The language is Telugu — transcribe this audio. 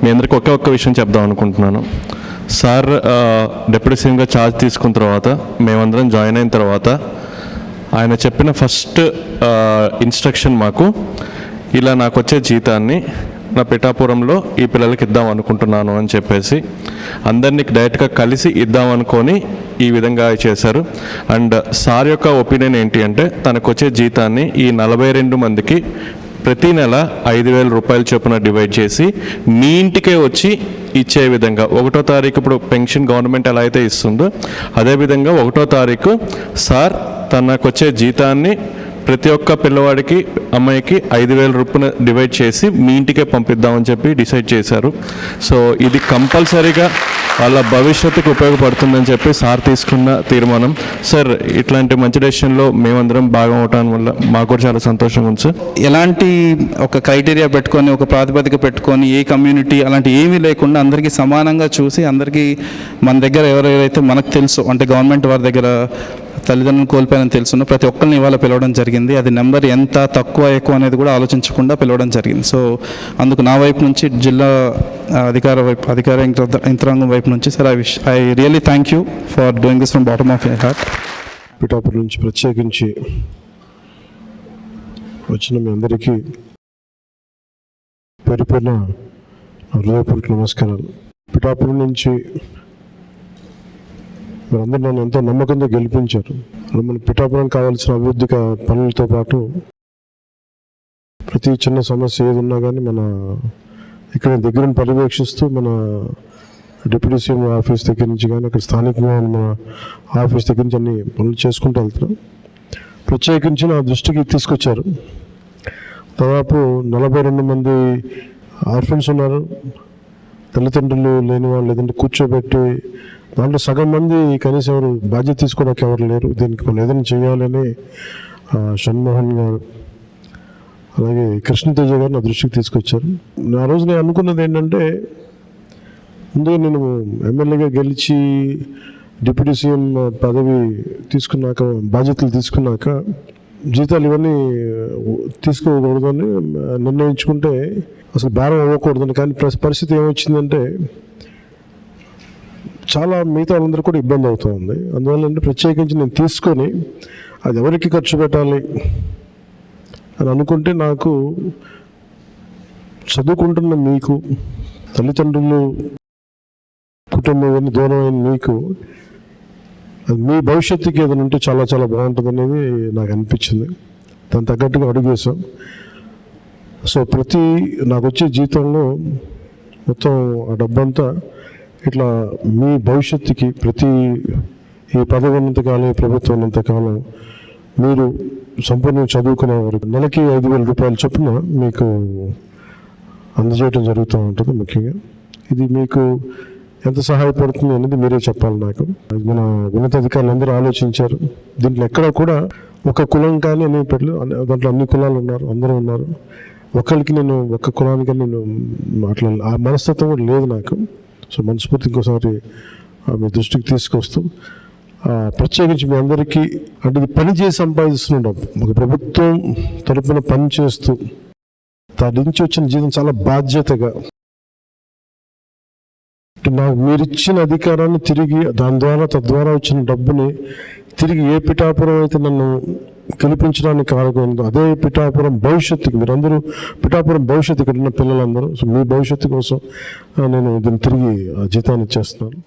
మీ అందరికీ ఒక్క విషయం చెప్దాం అనుకుంటున్నాను. సార్ డిప్యూటీ సీఎంగా ఛార్జ్ తీసుకున్న తర్వాత మేమందరం జాయిన్ అయిన తర్వాత ఆయన చెప్పిన ఫస్ట్ ఇన్స్ట్రక్షన్ మాకు, ఇలా నాకు వచ్చే జీతాన్ని నా పిఠాపురంలో ఈ పిల్లలకి ఇద్దాం అనుకుంటున్నాను అని చెప్పేసి అందరినీ డైరెక్ట్గా కలిసి ఇద్దాం అనుకొని ఈ విధంగా చేశారు. అండ్ సార్ యొక్క ఒపీనియన్ ఏంటి అంటే, తనకు వచ్చే జీతాన్ని ఈ 42 మందికి ప్రతి నెల 5,000 రూపాయల చొప్పున డివైడ్ చేసి మీ ఇంటికే వచ్చి ఇచ్చే విధంగా 1వ తారీఖు ఇప్పుడు పెన్షన్ గవర్నమెంట్ ఎలా అయితే ఇస్తుందో అదేవిధంగా 1వ తారీఖు సార్ తనకు వచ్చే జీతాన్ని ప్రతి ఒక్క పిల్లవాడికి అమ్మాయికి 5,000 రూపాయలు డివైడ్ చేసి మీ ఇంటికే పంపిద్దామని చెప్పి డిసైడ్ చేశారు. సో ఇది కంపల్సరీగా వాళ్ళ భవిష్యత్తుకు ఉపయోగపడుతుందని చెప్పి సార్ తీసుకున్న తీర్మానం. సార్ ఇట్లాంటి మంచి డెసిషన్లో మేమందరం భాగం అవటం వల్ల మాకు కూడా చాలా సంతోషంగా ఉంది సార్. ఎలాంటి ఒక క్రైటీరియా పెట్టుకొని ఒక ప్రాతిపదిక పెట్టుకొని ఏ కమ్యూనిటీ అలాంటి ఏమీ లేకుండా అందరికీ సమానంగా చూసి అందరికీ మన దగ్గర ఎవరెవరైతే మనకు తెలుసు అంటే గవర్నమెంట్ వారి దగ్గర తల్లిదండ్రులను కోల్పోయాలని తెలుసున్న ప్రతి ఒక్కరిని ఇవాళ పిలవడం జరిగింది. అది నెంబర్ ఎంత తక్కువ ఎక్కువ అనేది కూడా ఆలోచించకుండా పిలవడం జరిగింది. సో అందుకు నా వైపు నుంచి జిల్లా అధికార యంత్రాంగం వైపు నుంచి sir I really thank you for doing this from bottom of my heart. Pithapuram నుంచి ప్రత్యేకించి వచ్చిన మీ అందరికీ పేరు పేరున హృదయపూర్వక నమస్కారాలు. పిఠాపురం నుంచి మీరందరూ నన్ను ఎంతో నమ్మకంతో గెలిపించారు. మన పిఠాపురం కావాల్సిన అభివృద్ధి పనులతో పాటు ప్రతి చిన్న సమస్య ఏది ఉన్నా కానీ మన ఇక్కడ దగ్గర పర్యవేక్షిస్తూ మన డిప్యూటీ సీఎం ఆఫీస్ దగ్గర నుంచి కానీ అక్కడ స్థానికంగా మన ఆఫీస్ దగ్గర నుంచి అన్ని పనులు చేసుకుంటూ వెళ్తున్నాం. ప్రత్యేకించి నా దృష్టికి తీసుకొచ్చారు. దాదాపు 42 మంది ఆర్ఫన్స్ ఉన్నారు, తల్లిదండ్రులు లేని వాళ్ళు, లేదంటే కూర్చోబెట్టి దాంట్లో సగం మంది కనీసం ఎవరు బాధ్యత తీసుకోవడానికి ఎవరు లేరు. దీనికి మనం ఏదైనా చేయాలని షణ్మోహన్ గారు అలాగే కృష్ణతేజ గారు నా దృష్టికి తీసుకొచ్చారు. ఆ రోజు నేను అనుకున్నది ఏంటంటే, ముందుగా నేను ఎమ్మెల్యేగా గెలిచి డిప్యూటీ సీఎం పదవి తీసుకున్నాక బాధ్యతలు తీసుకున్నాక జీతాలు ఇవన్నీ తీసుకోకూడదని నిర్ణయించుకుంటే అసలు భారం అవ్వకూడదని. కానీ పరిస్థితి ఏమొచ్చిందంటే చాలా మిగతా వాళ్ళందరూ కూడా ఇబ్బంది అవుతూ ఉంది. అందువల్ల ప్రత్యేకించి నేను తీసుకొని అది ఎవరికి ఖర్చు పెట్టాలి అని అనుకుంటే, నాకు చదువుకుంటున్న మీకు, తల్లిదండ్రులు కుటుంబం ఇవన్నీ దూరమైన మీకు, అది మీ భవిష్యత్తుకి ఏదైనా ఉంటే చాలా చాలా బాగుంటుంది అనేది నాకు అనిపించింది. దాని తగ్గట్టుగా అడుగు వేసాం. సో నాకు వచ్చే జీతంలో మొత్తం ఆ డబ్బంతా ఇట్లా మీ భవిష్యత్తుకి ఈ పదవి ఉన్నంతకాలం, ఈ ప్రభుత్వం ఉన్నంతకాలం మీరు సంపూర్ణంగా చదువుకునే వరకు నెలకి 5,000 రూపాయల చొప్పున మీకు అందజేయడం జరుగుతూ ఉంటుంది. ముఖ్యంగా ఇది మీకు ఎంత సహాయపడుతుంది అనేది మీరే చెప్పాలి నాకు. మన ఉన్నతాధికారులు అందరూ ఆలోచించారు. దీంట్లో ఎక్కడ కూడా ఒక కులం కానీ అనే దాంట్లో అన్ని కులాలు ఉన్నారు, అందరూ ఉన్నారు. ఒకరికి నేను ఒక్క కులానికి నేను అట్లా ఆ మనస్తత్వం కూడా లేదు నాకు. సో మనస్ఫూర్తి ఇంకోసారి మీ దృష్టికి తీసుకొస్తూ ప్రత్యేకించి మీ అందరికీ అంటే ఇది పని చేసి సంపాదిస్తున్న డబ్బు, ఒక ప్రభుత్వం తరపున పని చేస్తూ దాని నుంచి వచ్చిన జీతం చాలా బాధ్యతగా నాకు మీరు ఇచ్చిన అధికారాన్ని తిరిగి తద్వారా వచ్చిన డబ్బుని తిరిగి ఏ పిఠాపురం అయితే నన్ను గెలిపించడానికి కారణమైందో అదే పిఠాపురం భవిష్యత్తుకి, మీరందరూ పిఠాపురం భవిష్యత్తు ఇక్కడ ఉన్న పిల్లలందరూ, సో మీ భవిష్యత్తు కోసం నేను దీన్ని తిరిగి జీతాన్ని ఇచ్చేస్తున్నాను.